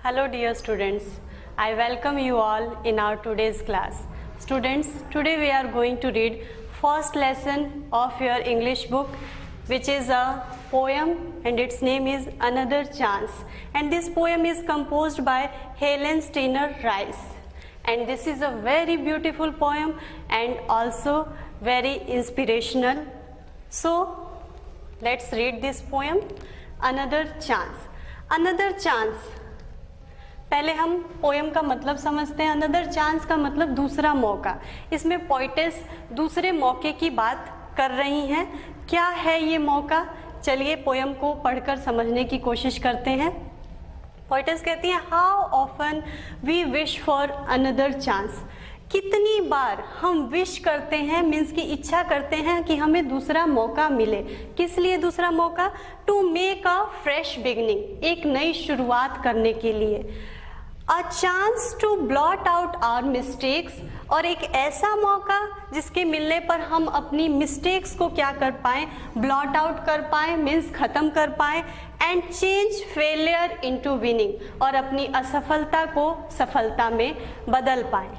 Hello dear students, I welcome you all in our today's class. Students, today we are going to read first lesson of your English book, which is a poem and its name is Another Chance, and this poem is composed by Helen Steiner Rice, and this is a very beautiful poem and also very inspirational. So let's read this poem, Another Chance. Another Chance, पहले हम poem का मतलब समझते हैं. Another chance का मतलब दूसरा मौका. इसमें पोइटेस दूसरे मौके की बात कर रही हैं. क्या है ये मौका? चलिए पोएम को पढ़कर समझने की कोशिश करते हैं. पोइटेस कहती हैं, how often we wish for another chance. कितनी बार हम विश करते हैं, मीन्स की इच्छा करते हैं कि हमें दूसरा मौका मिले. किस लिए दूसरा मौका? To make a fresh beginning, एक नई शुरुआत करने के लिए. A chance to blot out our mistakes, और एक ऐसा मौका जिसके मिलने पर हम अपनी मिस्टेक्स को क्या कर पाएँ, ब्लॉट आउट कर पाएँ, मीन्स ख़त्म कर पाएँ. And change failure into winning, और अपनी असफलता को सफलता में बदल पाएँ.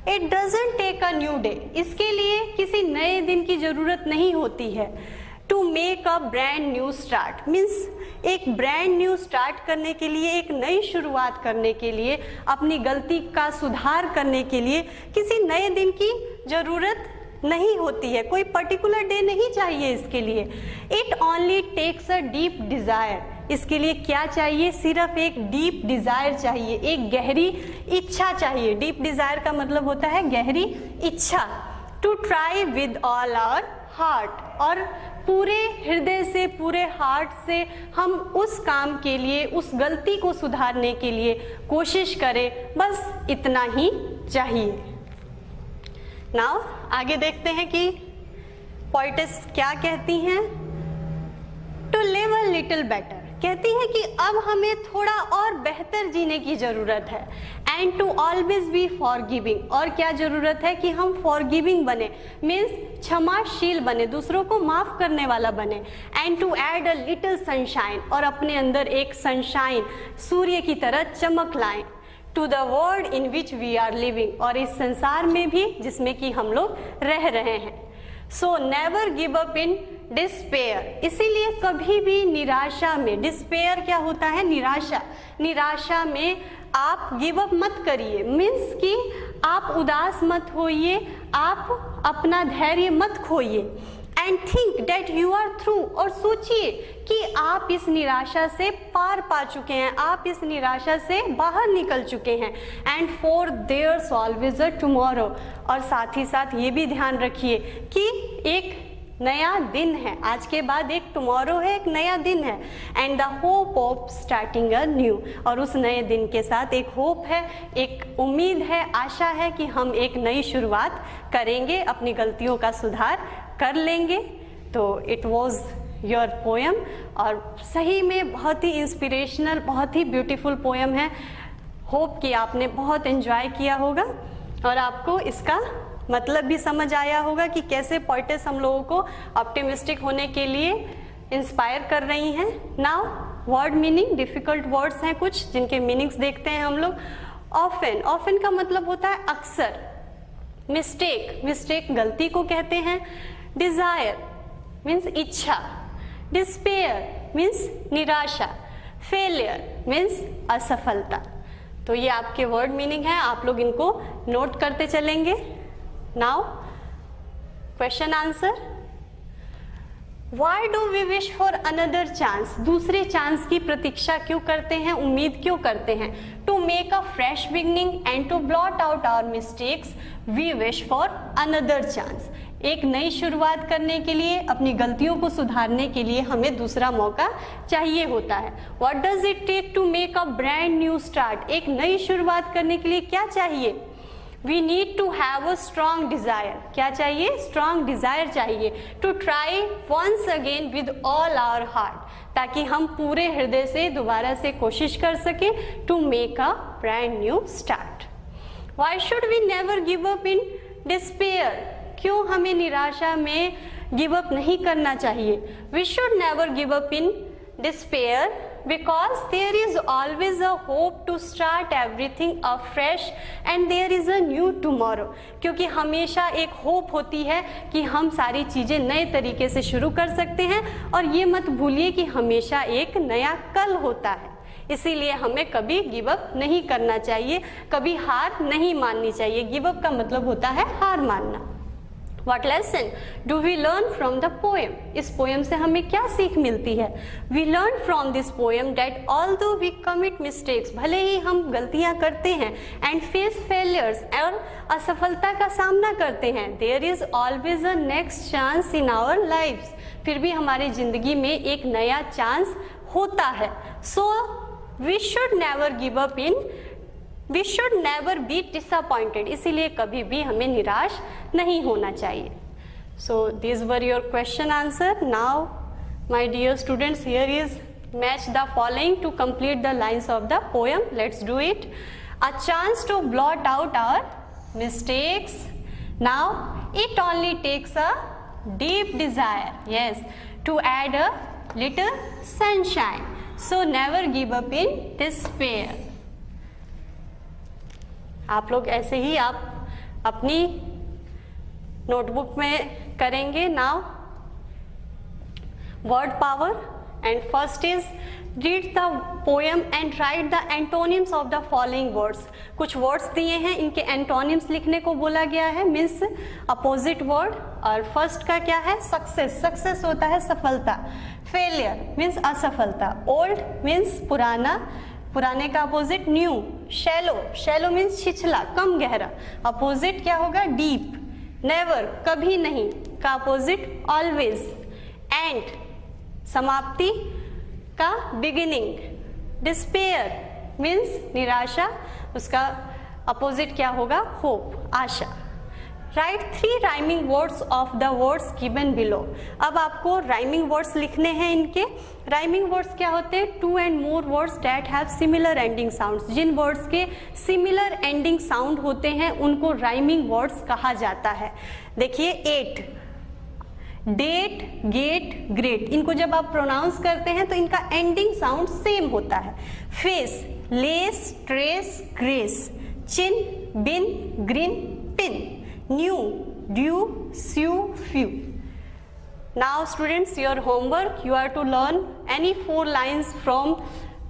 It doesn't take a new day, इसके लिए किसी नए दिन की ज़रूरत नहीं होती है. To make a brand new start, means एक ब्रांड न्यू स्टार्ट करने के लिए, एक नई शुरुआत करने के लिए, अपनी गलती का सुधार करने के लिए किसी नए दिन की ज़रूरत नहीं होती है. कोई पर्टिकुलर डे नहीं चाहिए इसके लिए. It only takes a deep desire, इसके लिए क्या चाहिए? सिर्फ एक डीप डिज़ायर चाहिए, एक गहरी इच्छा चाहिए. डीप डिज़ायर का मतलब होता है गहरी इच्छा. To try with all our heart, और पूरे हृदय से, पूरे हार्ट से हम उस काम के लिए, उस गलती को सुधारने के लिए कोशिश करें. बस इतना ही चाहिए. नाउ आगे देखते हैं कि पोइटेस क्या कहती हैं. To live a little better, कहती है कि अब हमें थोड़ा और बेहतर जीने की ज़रूरत है. And to always be forgiving, और क्या ज़रूरत है कि हम फॉरगिविंग बने, मीन्स क्षमाशील बने, दूसरों को माफ़ करने वाला बने. And to add a little sunshine, और अपने अंदर एक सनशाइन, सूर्य की तरह चमक लाएं. To the world in which we are living, और इस संसार में भी जिसमें कि हम लोग रह रहे हैं. So never give up in despair, इसीलिए कभी भी निराशा में, डिस्पेयर क्या होता है? निराशा. निराशा में आप गिव अप मत करिए, मीन्स कि आप उदास मत होइए, आप अपना धैर्य मत खोइए. And think that you are through, और सोचिए कि आप इस निराशा से पार पा चुके हैं, आप इस निराशा से बाहर निकल चुके हैं. And for there's always a tomorrow, और साथ ही साथ ये भी ध्यान रखिए कि एक नया दिन है, आज के बाद एक टुमारो है, एक नया दिन है. And the hope of starting a new, और उस नए दिन के साथ एक होप है, एक उम्मीद है, आशा है कि हम एक नई शुरुआत करेंगे, अपनी गलतियों का सुधार कर लेंगे. तो इट वॉज योर पोएम, और सही में बहुत ही इंस्पिरेशनल, बहुत ही ब्यूटीफुल पोएम है. होप कि आपने बहुत एंजॉय किया होगा और आपको इसका मतलब भी समझ आया होगा कि कैसे पोइटेस हम लोगों को ऑप्टिमिस्टिक होने के लिए इंस्पायर कर रही हैं. Now word meaning, difficult words हैं कुछ जिनके मीनिंग्स देखते हैं हम लोग. ऑफन, ऑफन का मतलब होता है अक्सर. मिस्टेक, मिस्टेक गलती को कहते हैं. डिज़ायर मीन्स इच्छा. डिस्पेयर मीन्स निराशा. फेलियर मीन्स असफलता. तो ये आपके वर्ड मीनिंग है, आप लोग इनको नोट करते चलेंगे. Now question answer. Why do we wish for another chance, दूसरे चांस की प्रतीक्षा क्यों करते हैं, उम्मीद क्यों करते हैं? To make a fresh beginning and to blot out our mistakes we wish for another chance. एक नई शुरुआत करने के लिए, अपनी गलतियों को सुधारने के लिए हमें दूसरा मौका चाहिए होता है. What does it take to make a brand new start, एक नई शुरुआत करने के लिए क्या चाहिए? We need to have a strong desire, क्या चाहिए? स्ट्रॉन्ग डिज़ायर चाहिए. To try once again with all our heart, ताकि हम पूरे हृदय से दोबारा से कोशिश कर सकें. To make a brand new start. Why should we never give up in despair, क्यों हमें निराशा में गिव अप नहीं करना चाहिए? We should never give up in despair because there is always a hope to start everything afresh and there is a new tomorrow. क्योंकि हमेशा एक होप होती है कि हम सारी चीज़ें नए तरीके से शुरू कर सकते हैं, और ये मत भूलिए कि हमेशा एक नया कल होता है. इसीलिए हमें कभी गिव अप नहीं करना चाहिए, कभी हार नहीं माननी चाहिए. गिव अप का मतलब होता है हार मानना. What lesson do we learn from the poem? इस पोएम से हमें क्या सीख मिलती है? We learn from this poem that although we commit mistakes, भले ही हम गलतियाँ करते हैं, and face failures, और असफलता का सामना करते हैं, there is always a next chance in our lives. फिर भी हमारी ज़िंदगी में एक नया चांस होता है. So we should never give up in We should never be disappointed. इसीलिए कभी भी हमें निराश नहीं होना चाहिए. So these were your question answer. Now, my dear students, here is match the following to complete the lines of the poem. Let's do it. A chance to blot out our mistakes. Now, it only takes a deep desire, yes, to add a little sunshine. So never give up in despair. आप लोग ऐसे ही आप अपनी notebook में करेंगे. Now word power, and first is read the poem and write the antonyms of the following words. कुछ words दिए हैं, इनके एंटोनिम्स लिखने को बोला गया है, मीन्स अपोजिट वर्ड. और फर्स्ट का क्या है? सक्सेस. सक्सेस होता है सफलता. फेलियर मीन्स असफलता. ओल्ड मीन्स पुराना, पुराने का opposite new. Shallow, shallow means छिछला, कम गहरा. अपोजिट क्या होगा? डीप. नेवर, कभी नहीं, का अपोजिट ऑलवेज. एंड, समाप्ति का बिगिनिंग. डिस्पेयर मीन्स निराशा, उसका अपोजिट क्या होगा? Hope, Asha. Right 3 rhyming words of the words given below. अब आपको राइमिंग वर्ड्स लिखने हैं. इनके राइमिंग वर्ड्स क्या होते हैं? 2 and more words that have similar ending sounds. जिन वर्ड्स के सिमिलर एंडिंग साउंड होते हैं उनको राइमिंग वर्ड्स कहा जाता है. देखिए 8, डेट, गेट, ग्रेट, इनको जब आप प्रोनाउंस करते हैं तो इनका एंडिंग साउंड सेम होता है. Face, lace, trace, grace. Chin, bin, green, pin. New, due, sew, few. Now students, your homework, you are to learn any 4 lines from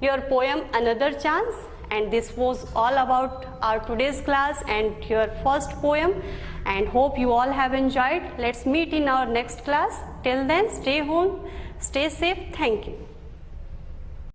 your poem Another Chance, and this was all about our today's class and your first poem, and hope you all have enjoyed. Let's meet in our next class. Till then, stay home, stay safe. Thank you.